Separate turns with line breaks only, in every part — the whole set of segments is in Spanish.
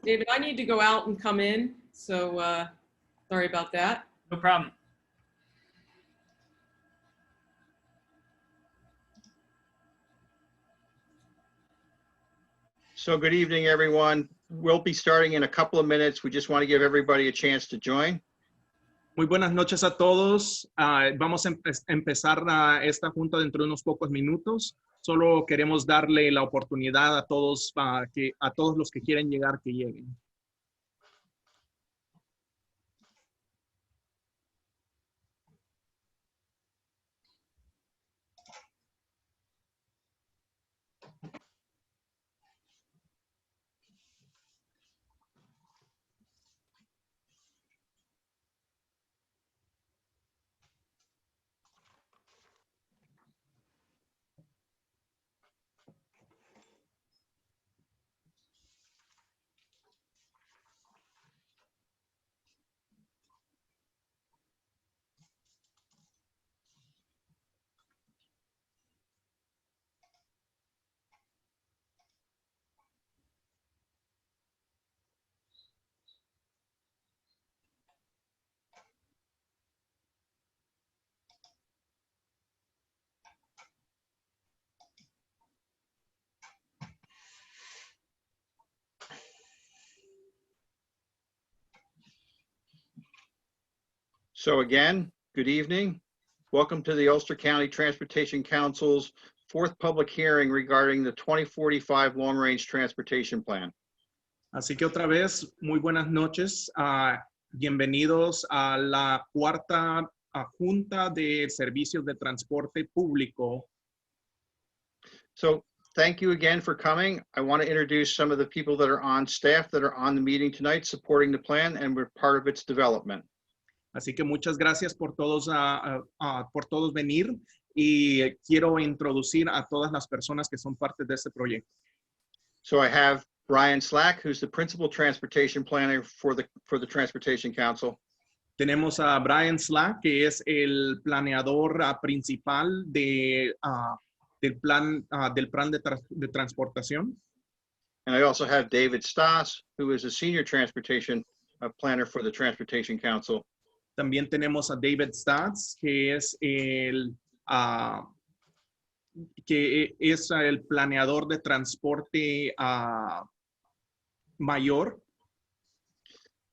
David, I need to go out and come in, so sorry about that.
No problem.
So good evening, everyone. We'll be starting in a couple of minutes. We just want to give everybody a chance to join.
Muy buenas noches a todos. Vamos a empezar esta junta dentro de unos pocos minutos. Solo queremos darle la oportunidad a todos, a todos los que quieren llegar, que lleguen.
So again, good evening. Welcome to the Ulster County Transportation Council's fourth public hearing regarding the 2045 Long Range Transportation Plan.
Así que otra vez, muy buenas noches. Bienvenidos a la cuarta Junta de Servicios de Transporte Público.
So thank you again for coming. I want to introduce some of the people that are on staff that are on the meeting tonight supporting the plan, and we're part of its development.
Así que muchas gracias por todos venir, y quiero introducir a todas las personas que son parte de este proyecto.
So I have Brian Slack, who's the Principal Transportation Planner for the Transportation Council.
Tenemos a Brian Slack, que es el planeador principal del plan de transportación.
And I also have David Stas, who is a Senior Transportation Planner for the Transportation Council.
También tenemos a David Stats, que es el planeador de transporte mayor.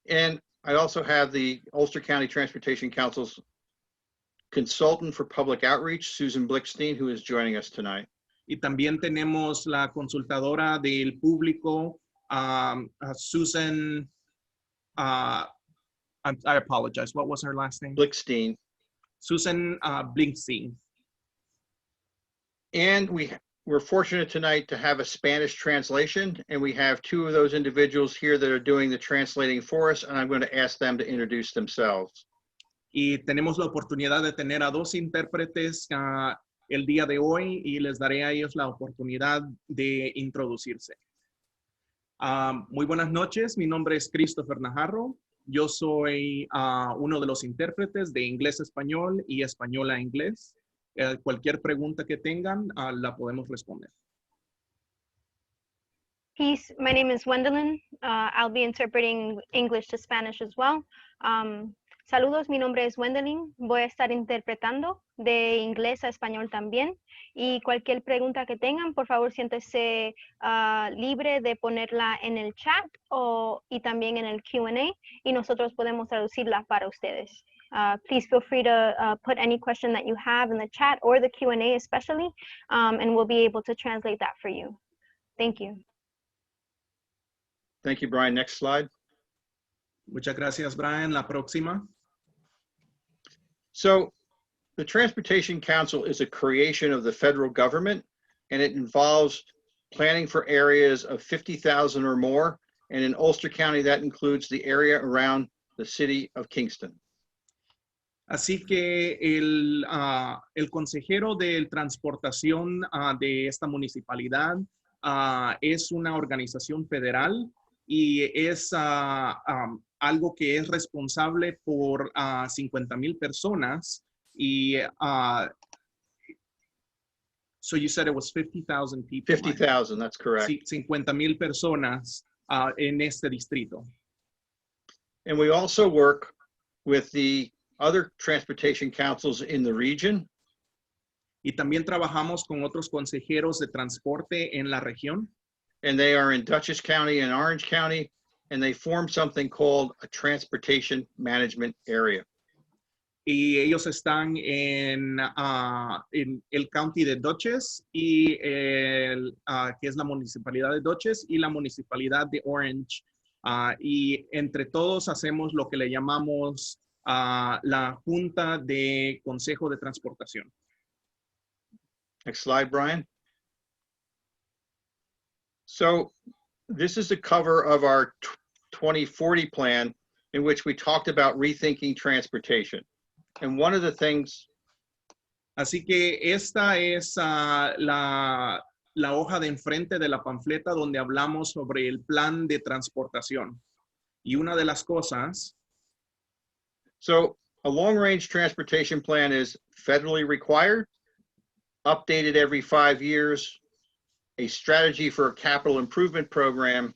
And I also have the Ulster County Transportation Council's consultant for public outreach, Susan Blickstein, who is joining us tonight.
Y también tenemos la consultadora del público, Susan, I apologize. What was her last name?
Blickstein.
Susan Blickstein.
And we're fortunate tonight to have a Spanish translation, and we have two of those individuals here that are doing the translating for us, and I'm going to ask them to introduce themselves.
Y tenemos la oportunidad de tener a dos intérpretes el día de hoy, y les daré a ellos la oportunidad de introducirse. Muy buenas noches. Mi nombre es Christopher Najarro. Yo soy uno de los intérpretes de inglés a español y español a inglés. Cualquier pregunta que tengan, la podemos responder.
Peace. My name is Wendelin. I'll be interpreting English to Spanish as well. Saludos, mi nombre es Wendelin. Voy a estar interpretando de inglés a español también. Y cualquier pregunta que tengan, por favor, siéntese libre de ponerla en el chat y también en el Q&A, y nosotros podemos traducirla para ustedes. Please feel free to put any question that you have in the chat or the Q&A especially, and we'll be able to translate that for you. Thank you.
Thank you, Brian. Next slide.
Muchas gracias, Brian. La próxima.
So the Transportation Council is a creation of the federal government, and it involves planning for areas of 50,000 or more. And in Ulster County, that includes the area around the city of Kingston.
Así que el consejero de transportación de esta municipalidad es una organización federal, y es algo que es responsable por 50,000 personas. Y so you said it was 50,000 people.
50,000, that's correct.
50,000 personas en este distrito.
And we also work with the other transportation councils in the region.
Y también trabajamos con otros consejeros de transporte en la región.
And they are in Dutchess County and Orange County, and they form something called a transportation management area.
Y ellos están en el county de Dutchess, y que es la municipalidad de Dutchess, y la municipalidad de Orange. Y entre todos hacemos lo que le llamamos la Junta de Consejo de Transportación.
Next slide, Brian. So this is the cover of our 2040 plan, in which we talked about rethinking transportation. And one of the things,
Así que esta es la hoja de enfrente de la panfleta donde hablamos sobre el plan de transportación. Y una de las cosas,
so a long-range transportation plan is federally required, updated every 5 years, a strategy for a capital improvement program.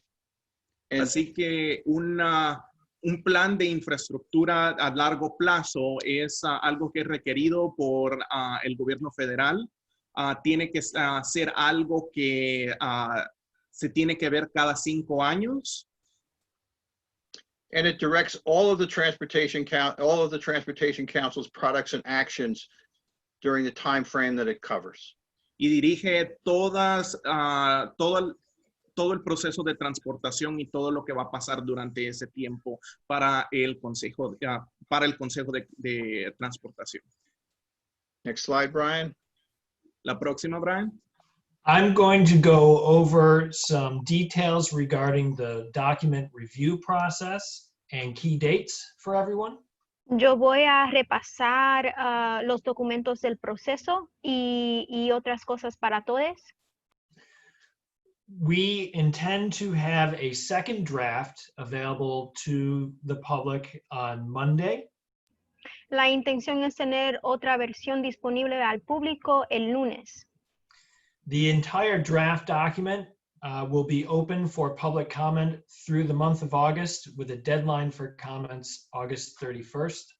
And
así que un plan de infraestructura a largo plazo es algo que es requerido por el gobierno federal. Tiene que ser algo que se tiene que ver cada 5 años.
and it directs all of the transportation council's products and actions during the time frame that it covers.
Y dirige todo el proceso de transportación y todo lo que va a pasar durante ese tiempo para el Consejo de Transportación.
Next slide, Brian.
La próxima, Brian.
I'm going to go over some details regarding the document review process and key dates for everyone.
Yo voy a repasar los documentos del proceso y otras cosas para todos.
We intend to have a second draft available to the public on Monday.
La intención es tener otra versión disponible al público el lunes.
The entire draft document will be open for public comment through the month of August, with a deadline for comments August 31st.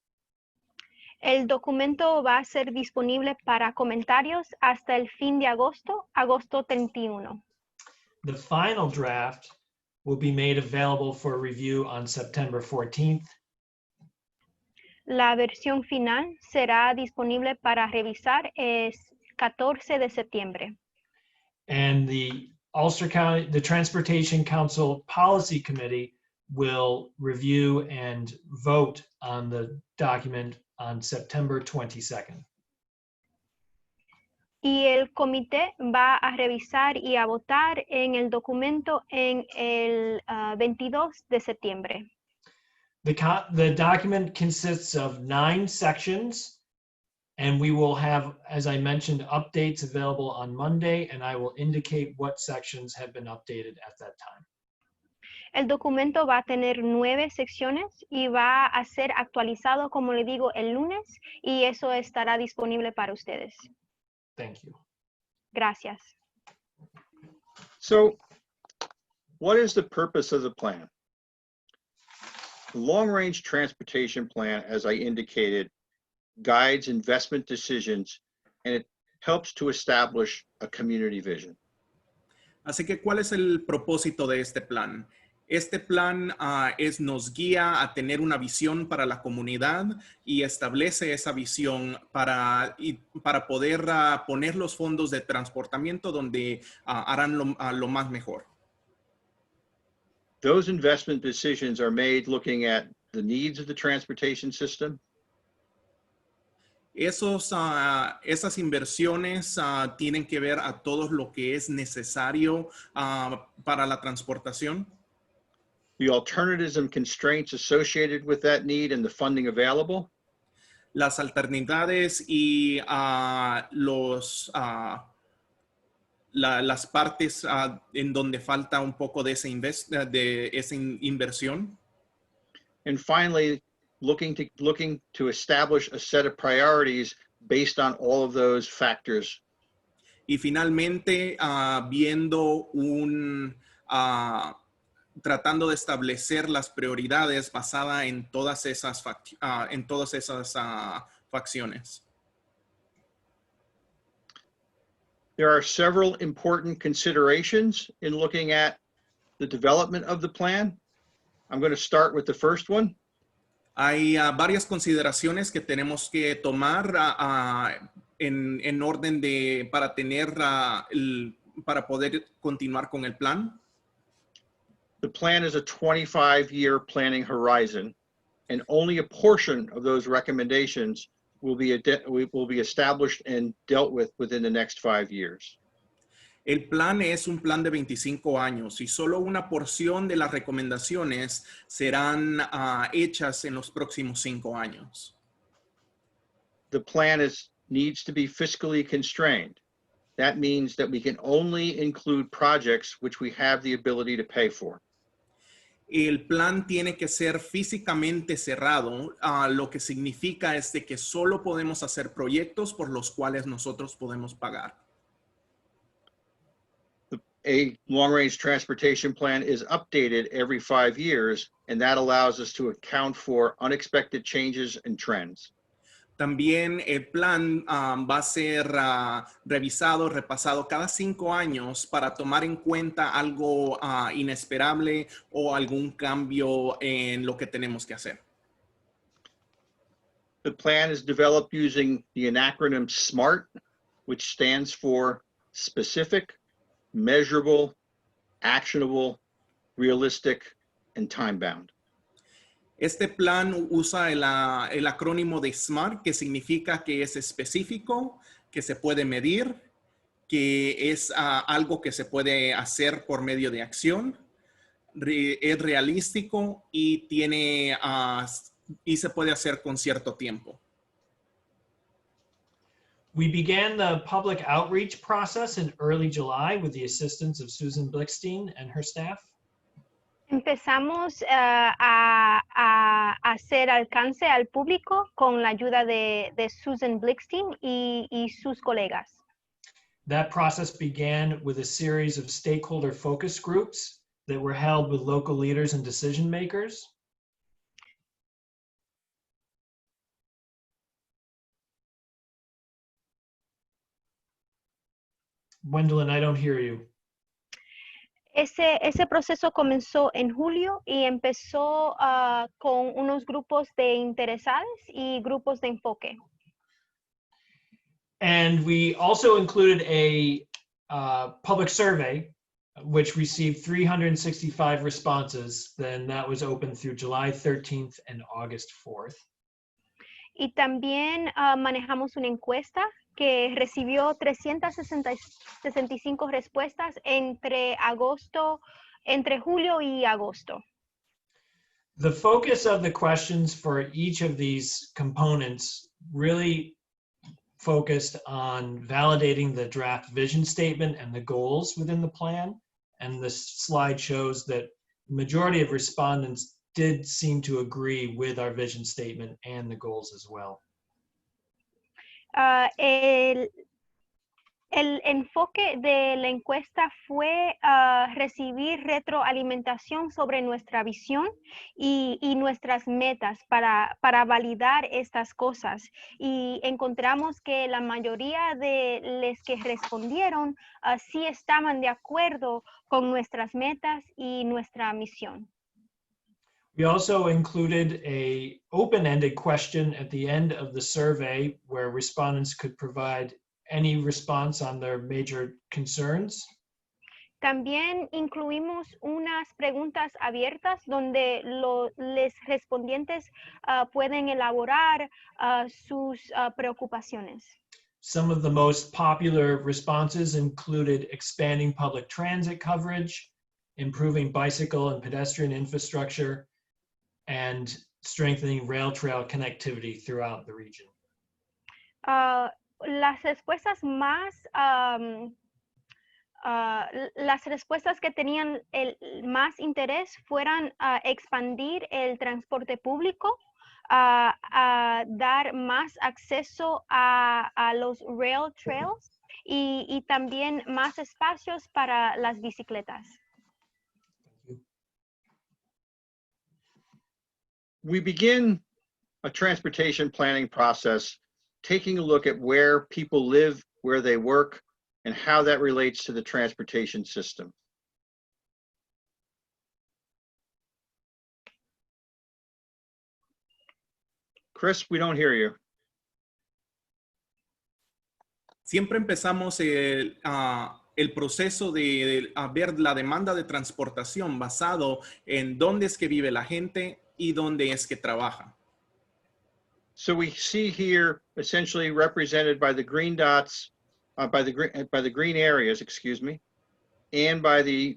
El documento va a ser disponible para comentarios hasta el fin de agosto, agosto 31.
The final draft will be made available for review on September 14th.
La versión final será disponible para revisar el 14 de septiembre.
And the Ulster County, the Transportation Council Policy Committee will review and vote on the document on September 22nd.
Y el comité va a revisar y a votar en el documento en el 22 de septiembre.
The document consists of 9 sections, and we will have, as I mentioned, updates available on Monday, and I will indicate what sections have been updated at that time.
El documento va a tener 9 secciones y va a ser actualizado, como le digo, el lunes, y eso estará disponible para ustedes.
Thank you.
Gracias.
So what is the purpose of the plan? The long-range transportation plan, as I indicated, guides investment decisions, and it helps to establish a community vision.
Así que, ¿cuál es el propósito de este plan? Este plan nos guía a tener una visión para la comunidad y establece esa visión para poder poner los fondos de transportamiento donde harán lo más mejor.
Those investment decisions are made looking at the needs of the transportation system,
esas inversiones tienen que ver a todo lo que es necesario para la transportación,
the alternatives and constraints associated with that need, and the funding available,
las alternativas y las partes en donde falta un poco de esa inversión.
and finally, looking to establish a set of priorities based on all of those factors.
Y finalmente, viendo tratando de establecer las prioridades basada en todas esas, facciones.
There are several important considerations in looking at the development of the plan. I'm going to start with the first one.
Hay varias consideraciones que tenemos que tomar en orden de, para tener, para poder continuar con el plan.
The plan is a 25-year planning horizon, and only a portion of those recommendations will be established and dealt with within the next 5 years.
El plan es un plan de 25 años y solo una porción de las recomendaciones serán hechas en los próximos 5 años.
The plan needs to be fiscally constrained. That means that we can only include projects which we have the ability to pay for.
El plan tiene que ser físicamente cerrado, lo que significa es de que solo podemos hacer proyectos por los cuales nosotros podemos pagar.
A long-range transportation plan is updated every 5 years, and that allows us to account for unexpected changes and trends.
También el plan va a ser revisado, repasado cada 5 años para tomar en cuenta algo inesperable o algún cambio en lo que tenemos que hacer.
The plan is developed using the acronym SMART, which stands for specific, measurable, actionable, realistic, and time-bound.
Este plan usa el acrónimo de SMART, que significa que es específico, que se puede medir, que es algo que se puede hacer por medio de acción, es realístico y tiene y se puede hacer con cierto tiempo.
We began the public outreach process in early July with the assistance of Susan Blickstein and her staff.
Empezamos a hacer alcance al público con la ayuda de Susan Blickstein y sus colegas.
That process began with a series of stakeholder focus groups that were held with local leaders and decision makers. Gwendolyn, I don't hear you.
Ese proceso comenzó en julio y empezó con unos grupos de interesados y grupos de enfoque.
And we also included a public survey, which received 365 responses. Then that was open through July 13th and August 4th.
Y también manejamos una encuesta que recibió 365 respuestas entre julio y agosto.
The focus of the questions for each of these components really focused on validating the draft vision statement and the goals within the plan. And this slide shows that the majority of respondents did seem to agree with our vision statement and the goals as well.
El enfoque de la encuesta fue recibir retroalimentación sobre nuestra visión y nuestras metas para validar estas cosas. Y encontramos que la mayoría de los que respondieron sí estaban de acuerdo con nuestras metas y nuestra misión.
We also included an open-ended question at the end of the survey where respondents could provide any response on their major concerns.
También incluimos unas preguntas abiertas donde los respondientes pueden elaborar sus preocupaciones.
Some of the most popular responses included expanding public transit coverage, improving bicycle and pedestrian infrastructure, and strengthening rail trail connectivity throughout the region.
Las respuestas que tenían el más interés fueran expandir el transporte público, dar más acceso a los rail trails y también más espacios para las bicicletas.
we begin a transportation planning process, taking a look at where people live, where they work, and how that relates to the transportation system. Chris, we don't hear you.
Siempre empezamos el proceso de ver la demanda de transportación basado en dónde es que vive la gente y dónde es que trabaja.
So we see here essentially represented by the green dots, by the green areas, excuse me, and by the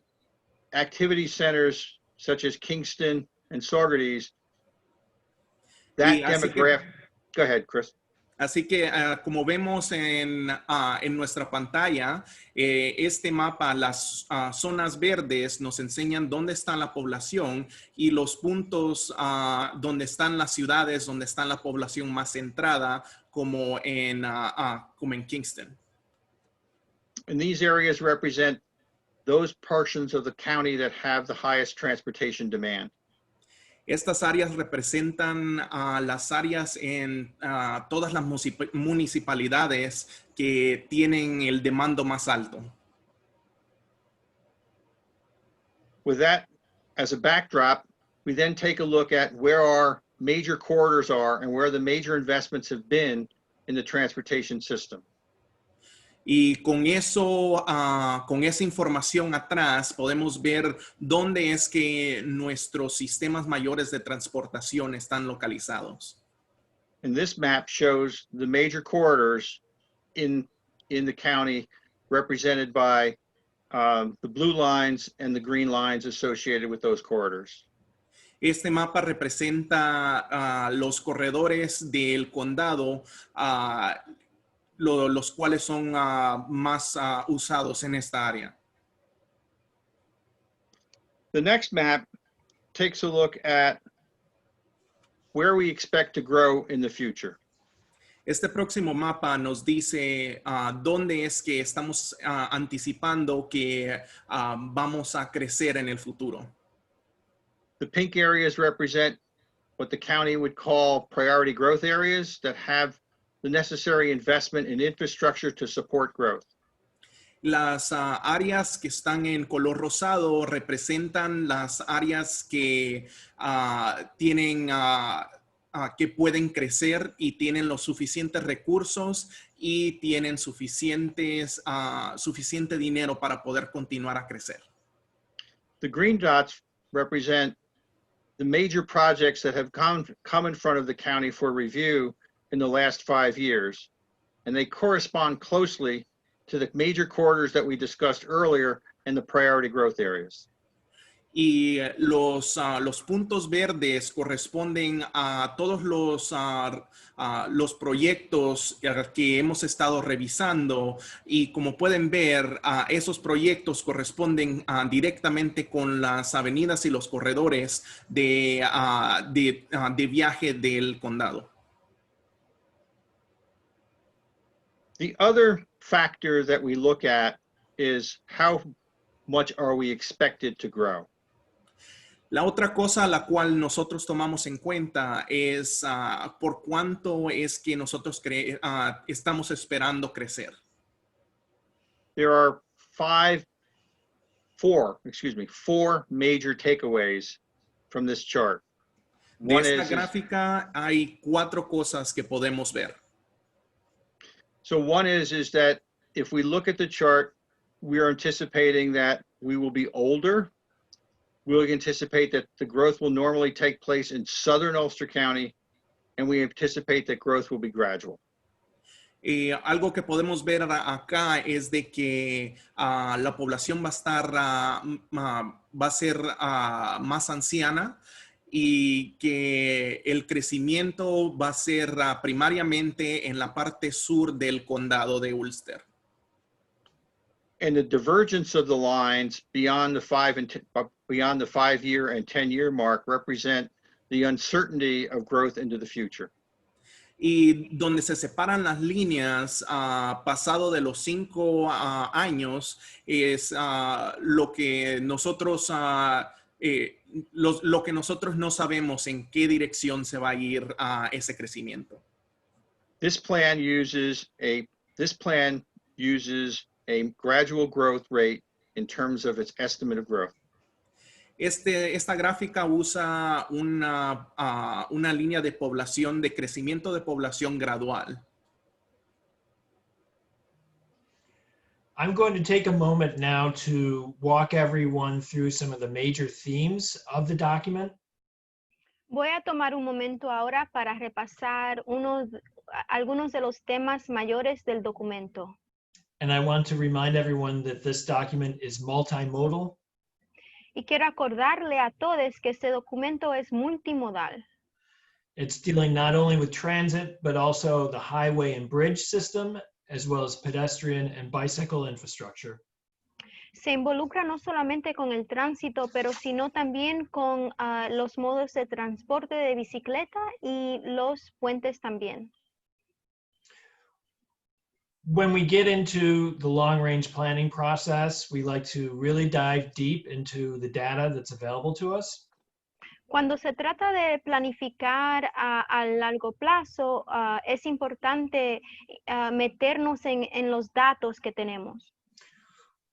activity centers such as Kingston and Saugerties. That demographic. Go ahead, Chris.
Así que como vemos en nuestra pantalla, este mapa, las zonas verdes nos enseñan dónde está la población y los puntos donde están las ciudades, donde está la población más centrada, como en Kingston.
And these areas represent those portions of the county that have the highest transportation demand.
Estas áreas representan las áreas en todas las municipalidades que tienen el demando más alto.
With that as a backdrop, we then take a look at where our major corridors are and where the major investments have been in the transportation system.
Y con eso, con esa información atrás, podemos ver dónde es que nuestros sistemas mayores de transportación están localizados.
And this map shows the major corridors in the county represented by the blue lines and the green lines associated with those corridors.
Este mapa representa los corredores del condado, los cuales son más usados en esta área.
The next map takes a look at where we expect to grow in the future.
Este próximo mapa nos dice dónde es que estamos anticipando que vamos a crecer en el futuro.
The pink areas represent what the county would call priority growth areas that have the necessary investment in infrastructure to support growth.
Las áreas que están en color rosado representan las áreas que tienen, que pueden crecer y tienen los suficientes recursos y tienen suficiente dinero para poder continuar a crecer.
The green dots represent the major projects that have come in front of the county for review in the last 5 years, and they correspond closely to the major corridors that we discussed earlier and the priority growth areas.
Y los puntos verdes corresponden a todos los proyectos que hemos estado revisando, y como pueden ver, esos proyectos corresponden directamente con las avenidas y los corredores de viaje del condado.
The other factor that we look at is how much are we expected to grow?
La otra cosa a la cual nosotros tomamos en cuenta es por cuánto es que nosotros estamos esperando crecer.
There are four major takeaways from this chart.
De esta gráfica hay 4 cosas que podemos ver.
So one is that if we look at the chart, we are anticipating that we will be older. We'll anticipate that the growth will normally take place in southern Ulster County, and we anticipate that growth will be gradual.
Algo que podemos ver acá es de que la población va a ser más anciana, y que el crecimiento va a ser primariamente en la parte sur del condado de Ulster.
And the divergence of the lines beyond the 5-year and 10-year mark represent the uncertainty of growth into the future.
Y donde se separan las líneas pasado de los 5 años es lo que nosotros lo que nosotros no sabemos en qué dirección se va a ir ese crecimiento.
This plan uses a gradual growth rate in terms of its estimate of growth.
Esta gráfica usa una línea de población, de crecimiento de población gradual.
I'm going to take a moment now to walk everyone through some of the major themes of the document.
Voy a tomar un momento ahora para repasar algunos de los temas mayores del documento.
And I want to remind everyone that this document is multimodal.
Y quiero acordarle a todos que este documento es multimodal.
It's dealing not only with transit, but also the highway and bridge system, as well as pedestrian and bicycle infrastructure.
Se involucra no solamente con el tránsito, pero sino también con los modos de transporte de bicicleta y los puentes también.
When we get into the long-range planning process, we like to really dive deep into the data that's available to us.
Cuando se trata de planificar a largo plazo, es importante meternos en los datos que tenemos.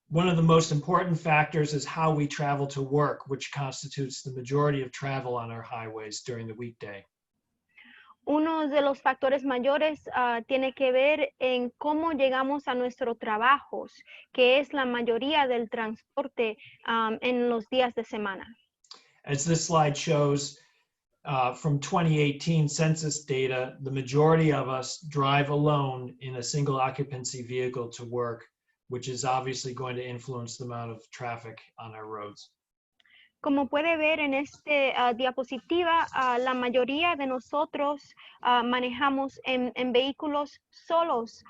One of the most important factors is how we travel to work, which constitutes the majority of travel on our highways during the weekday.
Uno de los factores mayores tiene que ver en cómo llegamos a nuestros trabajos, que es la mayoría del transporte en los días de semana.
As this slide shows, from 2018 census data, the majority of us drive alone in a single occupancy vehicle to work, which is obviously going to influence the amount of traffic on our roads.
Como puede ver en esta diapositiva, la mayoría de nosotros manejamos en vehículos solos,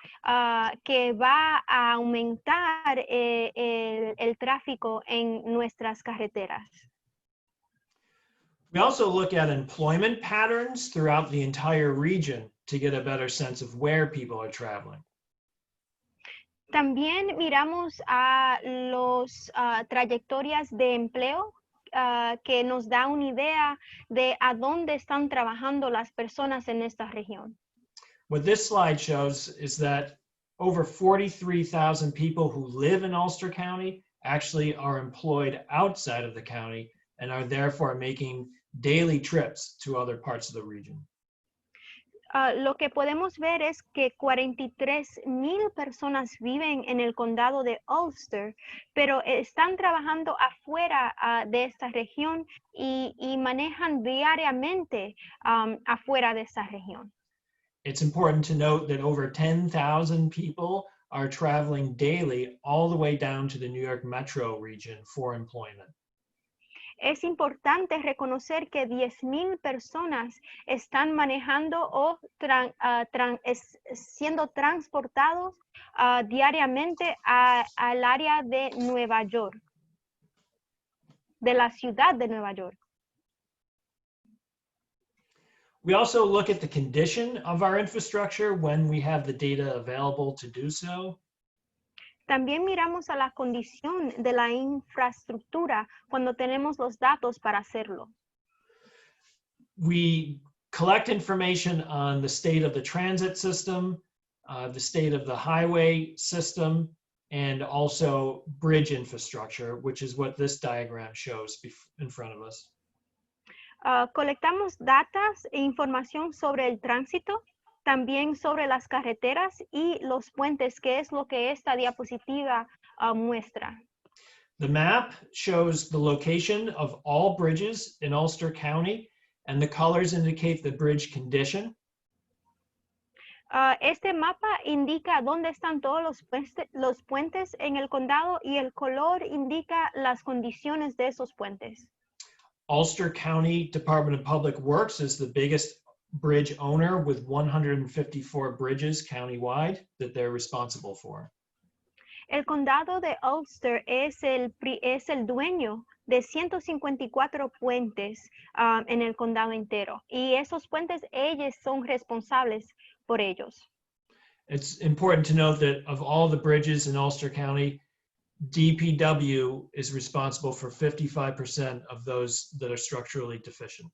que va a aumentar el tráfico en nuestras carreteras.
We also look at employment patterns throughout the entire region to get a better sense of where people are traveling.
También miramos a los trayectorias de empleo que nos da una idea de a dónde están trabajando las personas en esta región.
What this slide shows is that over 43,000 people who live in Ulster County actually are employed outside of the county and are therefore making daily trips to other parts of the region.
Lo que podemos ver es que 43,000 personas viven en el condado de Ulster, pero están trabajando afuera de esta región y manejan diariamente afuera de esta región.
It's important to note that over 10,000 people are traveling daily all the way down to the New York metro region for employment.
Es importante reconocer que 10,000 personas están manejando o siendo transportados diariamente al área de Nueva York, de la ciudad de Nueva York.
We also look at the condition of our infrastructure when we have the data available to do so.
También miramos a la condición de la infraestructura cuando tenemos los datos para hacerlo.
We collect information on the state of the transit system, the state of the highway system, and also bridge infrastructure, which is what this diagram shows in front of us.
Colectamos datos e información sobre el tránsito, también sobre las carreteras y los puentes, que es lo que esta diapositiva muestra.
The map shows the location of all bridges in Ulster County, and the colors indicate the bridge condition.
Este mapa indica dónde están todos los puentes en el condado y el color indica las condiciones de esos puentes.
Ulster County Department of Public Works is the biggest bridge owner with 154 bridges countywide that they're responsible for.
El condado de Ulster es el dueño de 154 puentes en el condado entero, y esos puentes ellos son responsables por ellos.
It's important to note that of all the bridges in Ulster County, DPW is responsible for 55% of those that are structurally deficient.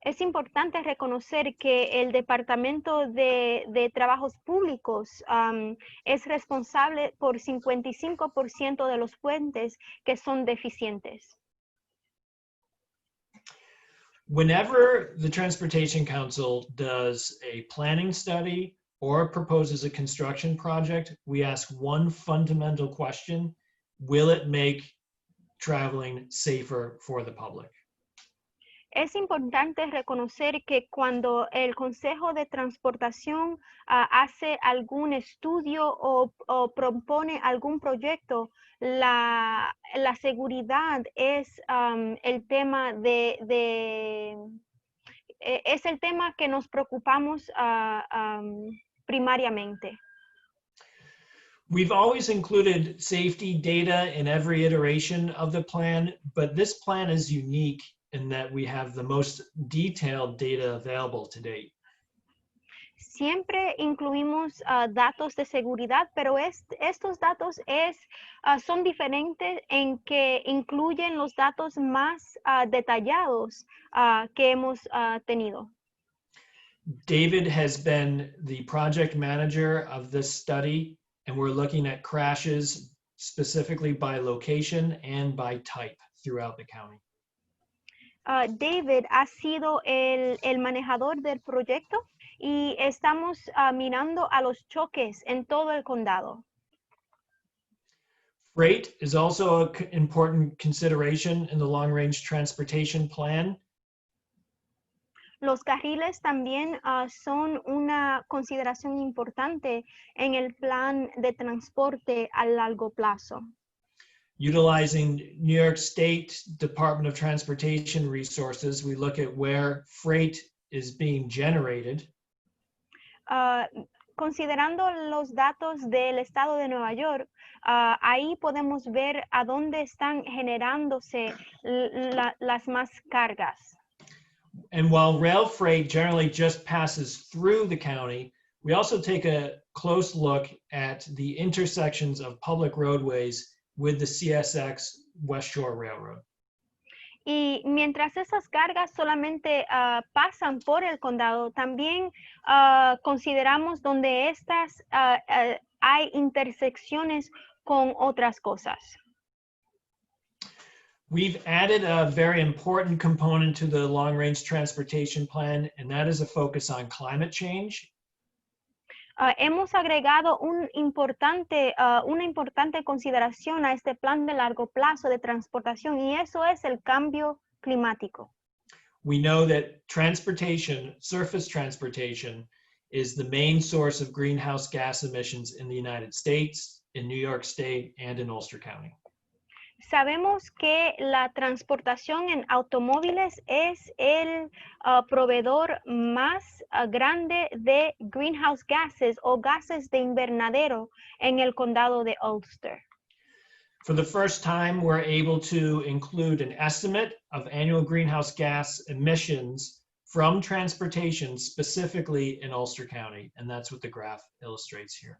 Es importante reconocer que el Departamento de Trabajos Públicos es responsable por 55% de los puentes que son deficientes.
Whenever the Transportation Council does a planning study or proposes a construction project, we ask one fundamental question: will it make traveling safer for the public?
Es importante reconocer que cuando el Consejo de Transportación hace algún estudio o propone algún proyecto, la seguridad es el tema es el tema que nos preocupamos primariamente.
We've always included safety data in every iteration of the plan, but this plan is unique in that we have the most detailed data available to date.
Siempre incluimos datos de seguridad, pero estos datos son diferentes en que incluyen los datos más detallados que hemos tenido.
David has been the project manager of this study, and we're looking at crashes specifically by location and by type throughout the county.
David ha sido el manejador del proyecto y estamos mirando a los choques en todo el condado.
Freight is also an important consideration in the long-range transportation plan.
Los carriles también son una consideración importante en el plan de transporte a largo plazo.
Utilizing New York State Department of Transportation resources, we look at where freight is being generated.
Considerando los datos del estado de Nueva York, ahí podemos ver a dónde están generándose las más cargas.
And while rail freight generally just passes through the county, we also take a close look at the intersections of public roadways with the CSX West Shore Railroad.
Y mientras esas cargas solamente pasan por el condado, también consideramos donde estas hay intersecciones con otras cosas.
We've added a very important component to the long-range transportation plan, and that is a focus on climate change.
Hemos agregado una importante consideración a este plan de largo plazo de transportación, y eso es el cambio climático.
We know that transportation, surface transportation, is the main source of greenhouse gas emissions in the United States, in New York State, and in Ulster County.
Sabemos que la transportación en automóviles es el proveedor más grande de greenhouse gases o gases de invernadero en el condado de Ulster.
For the first time, we're able to include an estimate of annual greenhouse gas emissions from transportation, specifically in Ulster County, and that's what the graph illustrates here.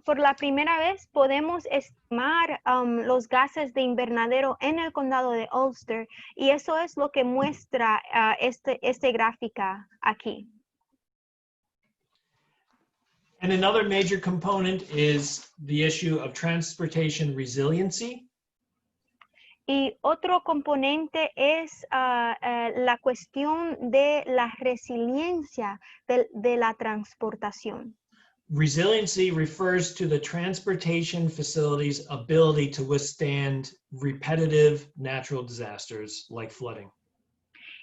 Por la primera vez podemos estimar los gases de invernadero en el condado de Ulster, y eso es lo que muestra este gráfica aquí.
And another major component is the issue of transportation resiliency.
Y otro componente es la cuestión de la resiliencia de la transportación.
Resiliency refers to the transportation facility's ability to withstand repetitive natural disasters like flooding.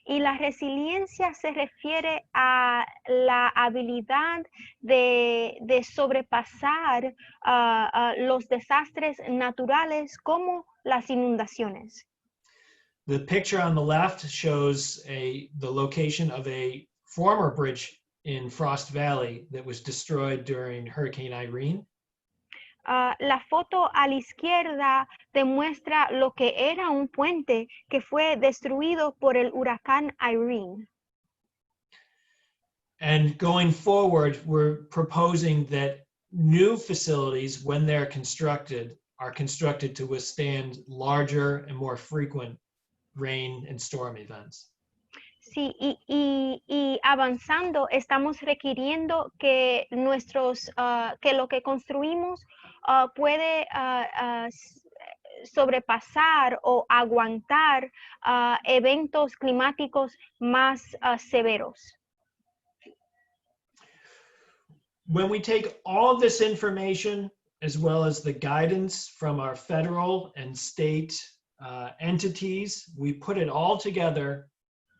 Y la resiliencia se refiere a la habilidad de sobrepasar los desastres naturales como las inundaciones.
The picture on the left shows the location of a former bridge in Frost Valley that was destroyed during Hurricane Irene.
La foto a la izquierda demuestra lo que era un puente que fue destruido por el huracán Irene.
And going forward, we're proposing that new facilities, when they're constructed, are constructed to withstand larger and more frequent rain and storm events.
Sí, y avanzando, estamos requiriendo que que lo que construimos puede sobrepasar o aguantar eventos climáticos más severos.
When we take all of this information, as well as the guidance from our federal and state entities, we put it all together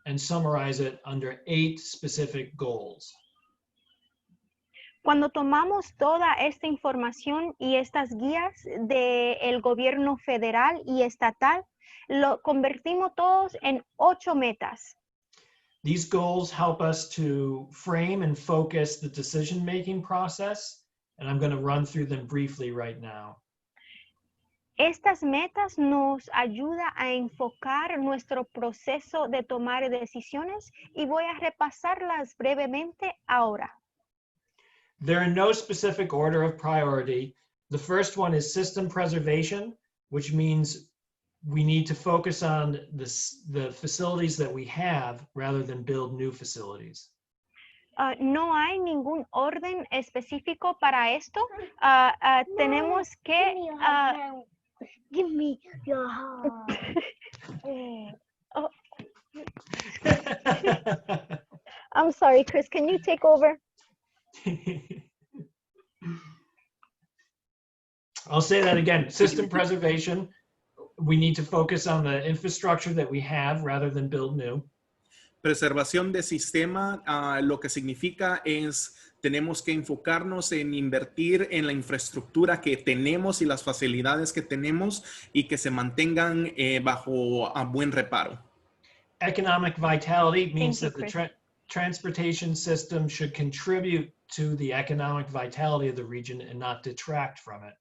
and summarize it under 8 specific goals.
Cuando tomamos toda esta información y estas guías del gobierno federal y estatal, lo convertimos todos en 8 metas.
These goals help us to frame and focus the decision-making process, and I'm going to run through them briefly right now.
Estas metas nos ayudan a enfocar nuestro proceso de tomar decisiones y voy a repasarlas brevemente ahora.
They're in no specific order of priority. The first one is system preservation, which means we need to focus on the facilities that we have rather than build new facilities.
No hay ningún orden específico para esto. Tenemos que...
Give me your heart.
Oh, I'm sorry, Chris. Can you take over?
I'll say that again. System preservation. We need to focus on the infrastructure that we have rather than build new.
Preservación de sistema, lo que significa es tenemos que enfocarnos en invertir en la infraestructura que tenemos y las facilidades que tenemos y que se mantengan bajo buen reparo.
Economic vitality means
Thank you,
that the transportation system should contribute to the economic vitality of the region and not detract from it.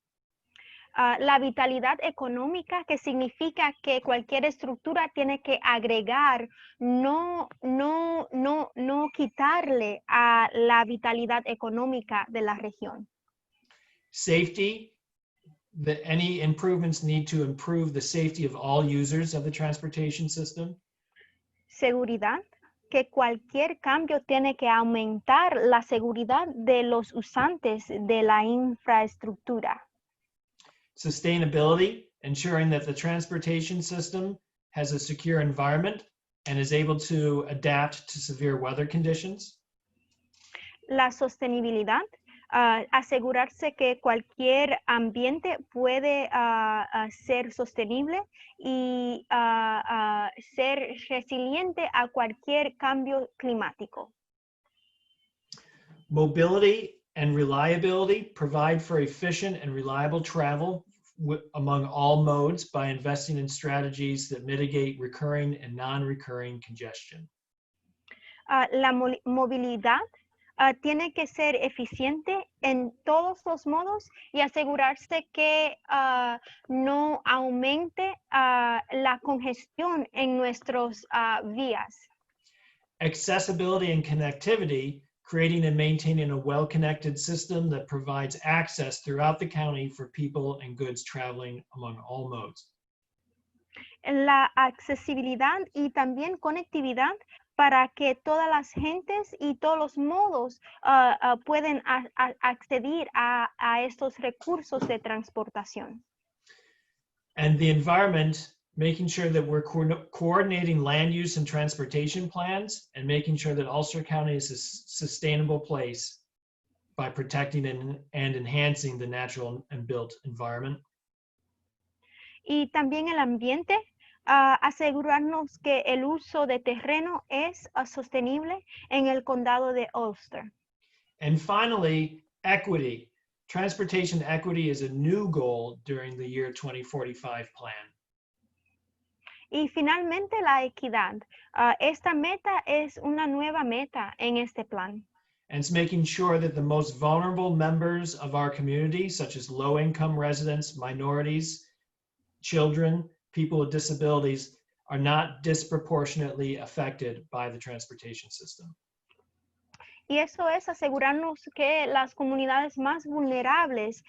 La vitalidad económica, que significa que cualquier estructura tiene que agregar, no quitarle a la vitalidad económica de la región.
Safety, that any improvements need to improve the safety of all users of the transportation system.
Seguridad, que cualquier cambio tiene que aumentar la seguridad de los usantes de la infraestructura.
Sustainability, ensuring that the transportation system has a secure environment and is able to adapt to severe weather conditions.
La sostenibilidad, asegurarse que cualquier ambiente puede ser sostenible y ser resiliente a cualquier cambio climático.
Mobility and reliability, provide for efficient and reliable travel among all modes by investing in strategies that mitigate recurring and non-recurring congestion.
La movilidad tiene que ser eficiente en todos los modos y asegurarse que no aumente la congestión en nuestros vías.
Accessibility and connectivity, creating and maintaining a well-connected system that provides access throughout the county for people and goods traveling among all modes.
La accesibilidad y también conectividad para que todas las gentes y todos los modos pueden acceder a estos recursos de transportación.
And the environment, making sure that we're coordinating land use and transportation plans and making sure that Ulster County is a sustainable place by protecting and enhancing the natural and built environment.
Y también el ambiente, asegurarnos que el uso de terreno es sostenible en el condado de Ulster.
And finally, equity. Transportation equity is a new goal during the year 2045 plan.
Y finalmente la equidad. Esta meta es una nueva meta en este plan.
And it's making sure that the most vulnerable members of our community, such as low-income residents, minorities, children, people with disabilities, are not disproportionately affected by the transportation system.
Y eso es asegurarnos que las comunidades más vulnerables,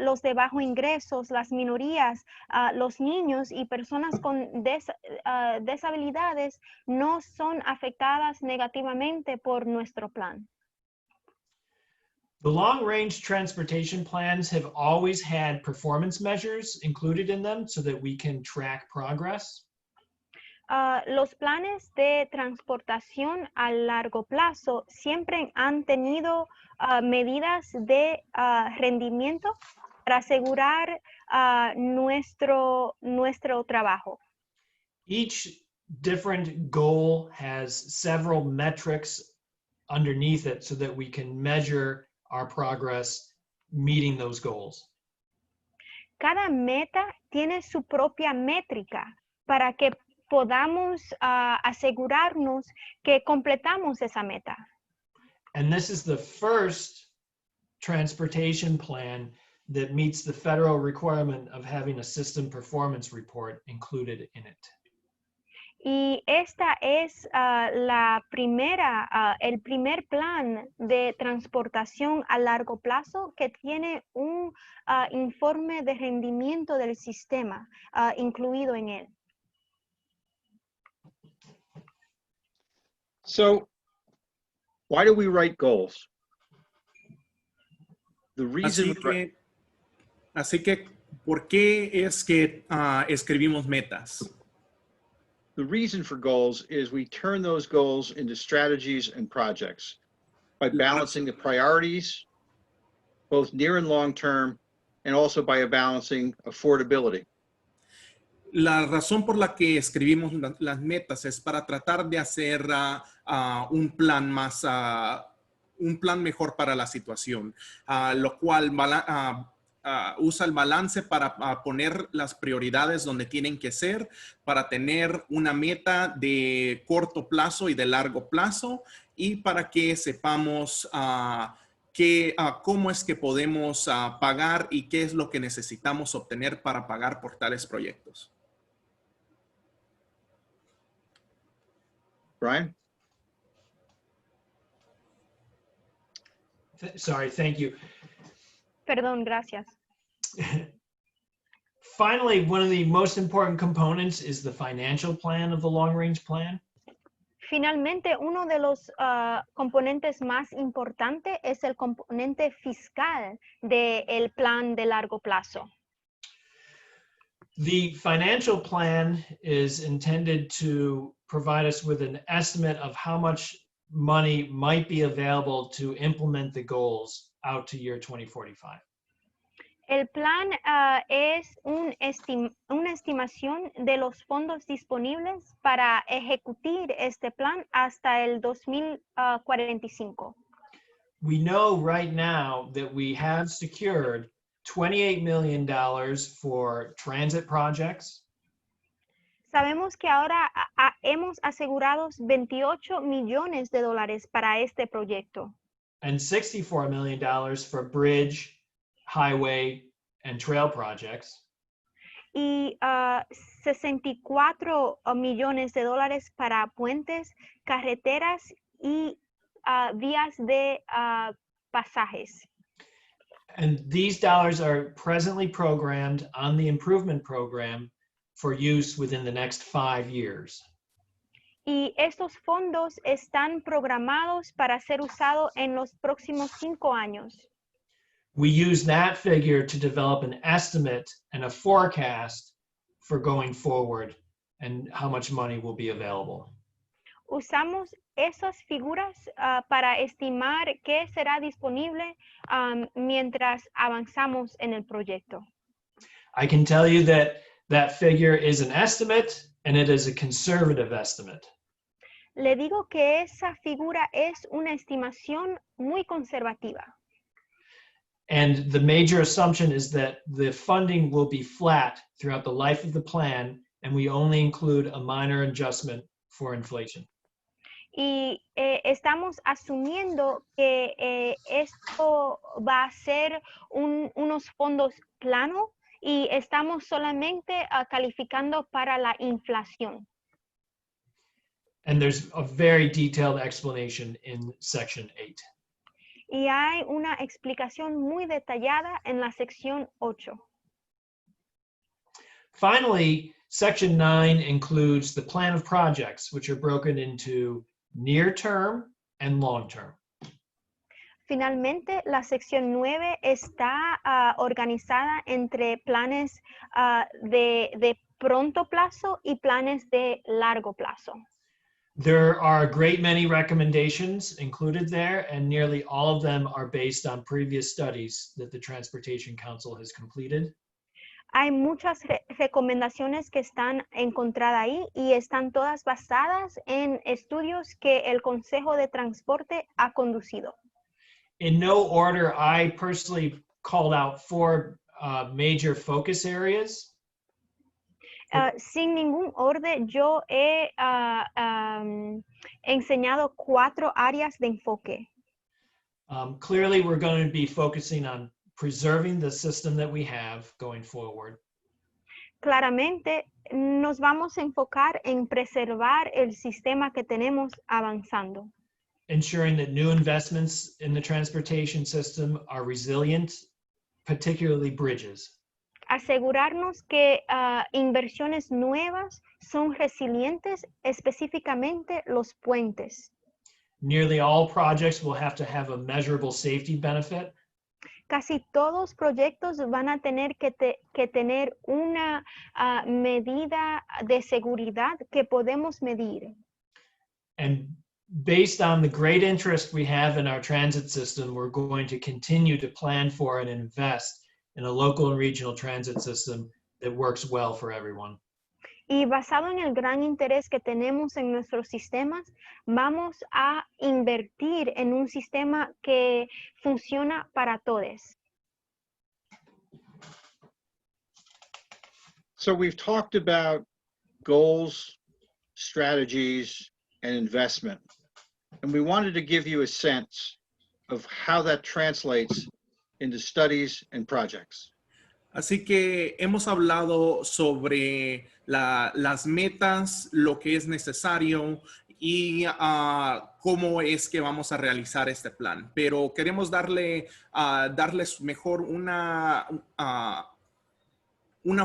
los de bajo ingresos, las minorías, los niños y personas con deshabilidades no son afectadas negativamente por nuestro plan.
The long-range transportation plans have always had performance measures included in them so that we can track progress.
Los planes de transportación a largo plazo siempre han tenido medidas de rendimiento para asegurar nuestro trabajo.
Each different goal has several metrics underneath it so that we can measure our progress meeting those goals.
Cada meta tiene su propia métrica para que podamos asegurarnos que completamos esa meta.
And this is the first transportation plan that meets the federal requirement of having a system performance report included in it.
Y esta es el primer plan de transportación a largo plazo que tiene un informe de rendimiento del sistema incluido en él.
So why do we write goals? The reason
Así que, ¿por qué es que escribimos metas?
The reason for goals is we turn those goals into strategies and projects by balancing the priorities, both near and long term, and also by balancing affordability.
La razón por la que escribimos las metas es para tratar de hacer un plan mejor para la situación, lo cual usa el balance para poner las prioridades donde tienen que ser, para tener una meta de corto plazo y de largo plazo, y para que sepamos cómo es que podemos pagar y qué es lo que necesitamos obtener para pagar por tales proyectos.
Brian?
Sorry, thank you.
Perdón, gracias.
Finally, one of the most important components is the financial plan of the long-range plan.
Finalmente, uno de los componentes más importantes es el componente fiscal del plan de largo plazo.
The financial plan is intended to provide us with an estimate of how much money might be available to implement the goals out to year 2045.
El plan es una estimación de los fondos disponibles para ejecutar este plan hasta el 2045.
We know right now that we have secured $28 million for transit projects.
Sabemos que ahora hemos asegurado 28 millones de dólares para este proyecto.
And $64 million for bridge, highway, and trail projects.
Y 64 millones de dólares para puentes, carreteras y vías de pasajes.
And these dollars are presently programmed on the improvement program for use within the next 5 years.
Y estos fondos están programados para ser usados en los próximos 5 años.
We use that figure to develop an estimate and a forecast for going forward and how much money will be available.
Usamos esas figuras para estimar qué será disponible mientras avanzamos en el proyecto.
I can tell you that that figure is an estimate and it is a conservative estimate.
Le digo que esa figura es una estimación muy conservativa.
And the major assumption is that the funding will be flat throughout the life of the plan, and we only include a minor adjustment for inflation.
Y estamos asumiendo que esto va a ser unos fondos planos y estamos solamente calificando para la inflación.
And there's a very detailed explanation in section 8.
Y hay una explicación muy detallada en la sección 8.
Finally, section 9 includes the plan of projects, which are broken into near term and long term.
Finalmente, la sección 9 está organizada entre planes de pronto plazo y planes de largo plazo.
There are a great many recommendations included there, and nearly all of them are based on previous studies that the Transportation Council has completed.
Hay muchas recomendaciones que están encontradas ahí y están todas basadas en estudios que el Consejo de Transporte ha conducido.
In no order, I personally called out 4 major focus areas.
Sin ningún orden, yo he enseñado 4 áreas de enfoque.
Clearly, we're going to be focusing on preserving the system that we have going forward.
Claramente, nos vamos a enfocar en preservar el sistema que tenemos avanzando.
Ensuring that new investments in the transportation system are resilient, particularly bridges.
Asegurarnos que inversiones nuevas son resilientes, específicamente los puentes.
Nearly all projects will have to have a measurable safety benefit.
Casi todos proyectos van a tener que tener una medida de seguridad que podemos medir.
And based on the great interest we have in our transit system, we're going to continue to plan for and invest in a local and regional transit system that works well for everyone.
Y basado en el gran interés que tenemos en nuestros sistemas, vamos a invertir en un sistema que funciona para todos.
So we've talked about goals, strategies, and investment. And we wanted to give you a sense of how that translates into studies and projects.
Así que hemos hablado sobre las metas, lo que es necesario y cómo es que vamos a realizar este plan. Pero queremos darles mejor una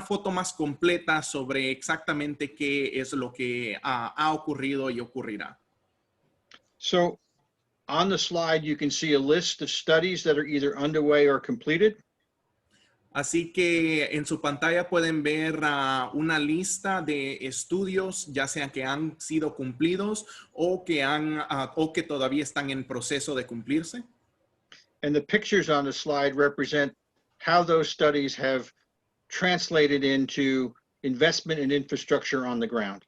foto más completa sobre exactamente qué es lo que ha ocurrido y ocurrirá.
So on the slide, you can see a list of studies that are either underway or completed.
Así que en su pantalla pueden ver una lista de estudios, ya sean que han sido cumplidos o que todavía están en proceso de cumplirse.
And the pictures on the slide represent how those studies have translated into investment in infrastructure on the ground.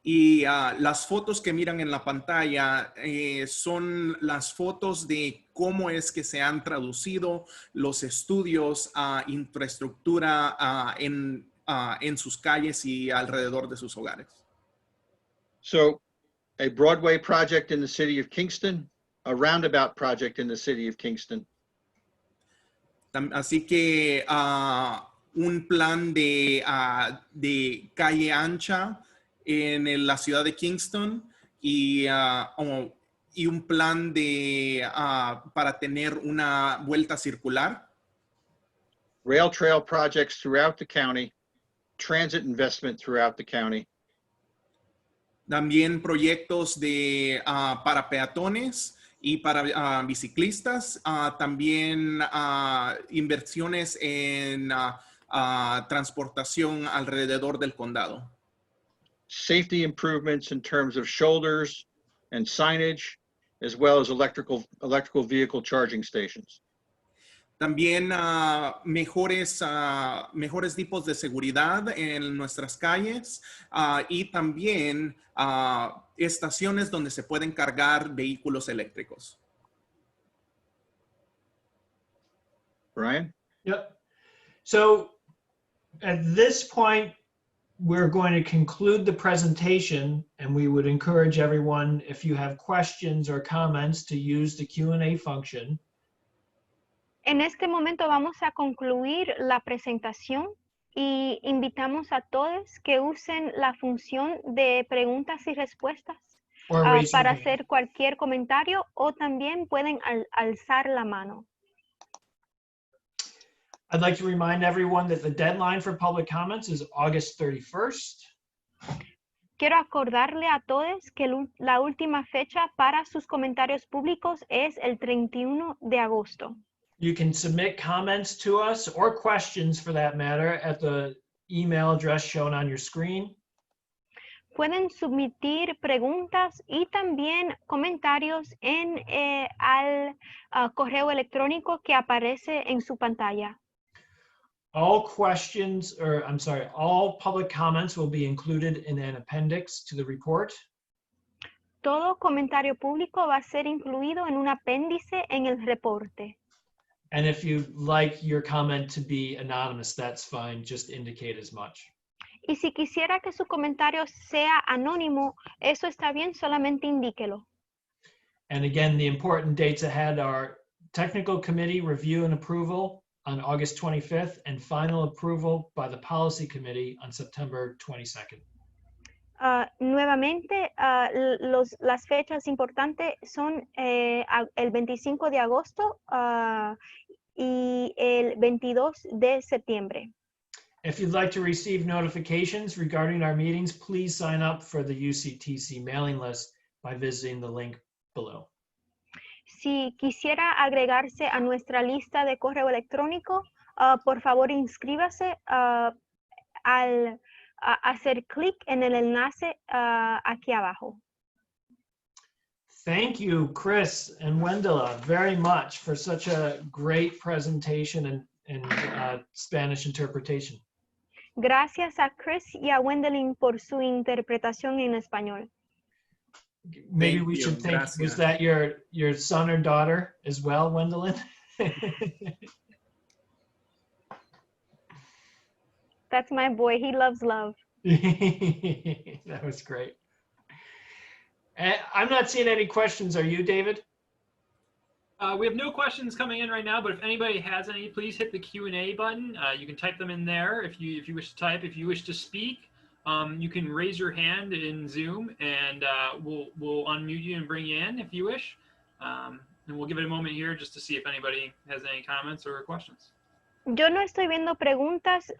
Y las fotos que miran en la pantalla son las fotos de cómo es que se han traducido los estudios a infraestructura en sus calles y alrededor de sus hogares.
So a Broadway project in the city of Kingston, a roundabout project in the city of Kingston.
Así que un plan de calle ancha en la ciudad de Kingston y un plan para tener una vuelta circular.
Rail trail projects throughout the county, transit investment throughout the county.
También proyectos para peatones y para biciclistas. También inversiones en transportación alrededor del condado.
Safety improvements in terms of shoulders and signage, as well as electrical vehicle charging stations.
También mejores tipos de seguridad en nuestras calles y también estaciones donde se pueden cargar vehículos eléctricos.
Brian?
Yep. So at this point, we're going to conclude the presentation, and we would encourage everyone, if you have questions or comments, to use the Q&A function.
En este momento vamos a concluir la presentación y invitamos a todos que usen la función de preguntas y respuestas
or raise your
para
hand.
hacer cualquier comentario o también pueden alzar la mano.
I'd like to remind everyone that the deadline for public comments is August 31st.
Quiero acordarle a todos que la última fecha para sus comentarios públicos es el 31 de agosto.
You can submit comments to us or questions for that matter at the email address shown on your screen.
Pueden submitir preguntas y también comentarios al correo electrónico que aparece en su pantalla.
All questions, or I'm sorry, all public comments will be included in an appendix to the report.
Todo comentario público va a ser incluido en un apéndice en el reporte.
And if you'd like your comment to be anonymous, that's fine. Just indicate as much.
Y si quisiera que su comentario sea anónimo, eso está bien, solamente indíquelo.
And again, the important dates ahead are technical committee review and approval on August 25th and final approval by the policy committee on September 22nd.
Nuevamente, las fechas importantes son el 25 de agosto y el 22 de septiembre.
If you'd like to receive notifications regarding our meetings, please sign up for the UCTC mailing list by visiting the link below.
Si quisiera agregarse a nuestra lista de correo electrónico, por favor inscríbase al hacer clic en el enlace aquí abajo.
Thank you, Chris and Wendela, very much for such a great presentation and Spanish interpretation.
Gracias a Chris y a Wendelin por su interpretación en español.
Maybe
Thank
we
you,
should think, was
gracias.
that your son or daughter as well, Wendelin?
That's my boy. He loves love.
That was great. I'm not seeing any questions. Are you, David?
We have no questions coming in right now, but if anybody has any, please hit the Q&A button. You can type them in there if you wish to type. If you wish to speak, you can raise your hand in Zoom, and we'll unmute you and bring you in if you wish. And we'll give it a moment here just to see if anybody has any comments or questions.
Yo no estoy viendo preguntas.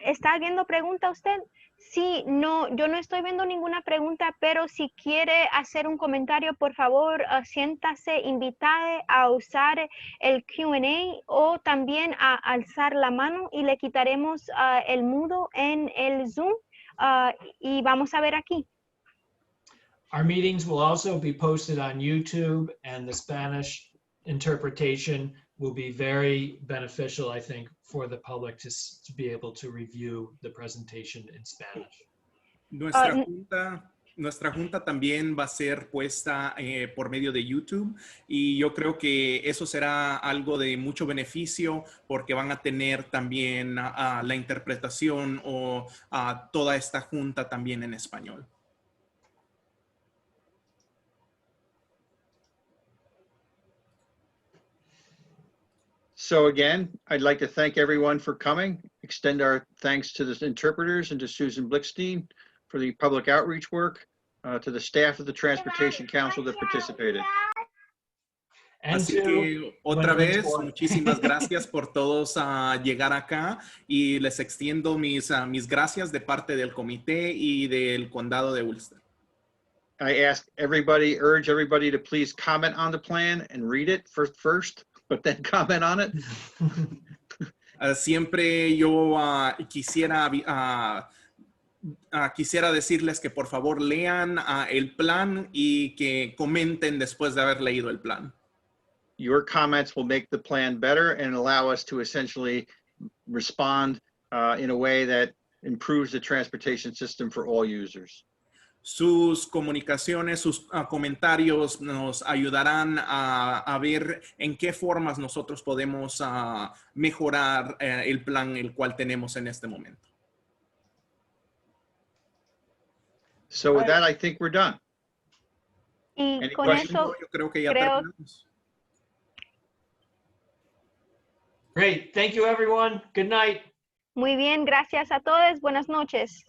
¿Está viendo pregunta usted? Sí, no, yo no estoy viendo ninguna pregunta, pero si quiere hacer un comentario, por favor, siéntase invitada a usar el Q&A o también a alzar la mano y le quitaremos el mudo en el Zoom y vamos a ver aquí.
Our meetings will also be posted on YouTube, and the Spanish interpretation will be very beneficial, I think, for the public to be able to review the presentation in Spanish.
Nuestra junta también va a ser puesta por medio de YouTube, y yo creo que eso será algo de mucho beneficio porque van a tener también la interpretación o toda esta junta también en español.
So again, I'd like to thank everyone for coming, extend our thanks to the interpreters and to Susan Blickstein for the public outreach work, to the staff of the Transportation Council that participated.
And
Así que otra vez, muchísimas gracias por todos llegar acá, y les extiendo mis gracias de parte del comité y del condado de Ulster.
I urge everybody to please comment on the plan and read it first, but then comment on it.
Siempre yo quisiera decirles que por favor lean el plan y que comenten después de haber leído el plan.
Your comments will make the plan better and allow us to essentially respond in a way that improves the transportation system for all users.
Sus comunicaciones, sus comentarios nos ayudarán a ver en qué formas nosotros podemos mejorar el plan el cual tenemos en este momento.
So with that, I think we're done.
Y
Any
con
questions?
eso,
Yo creo que ya
creo-
terminamos.
Great. Thank you, everyone. Good night.
Muy bien, gracias a todos. Buenas noches.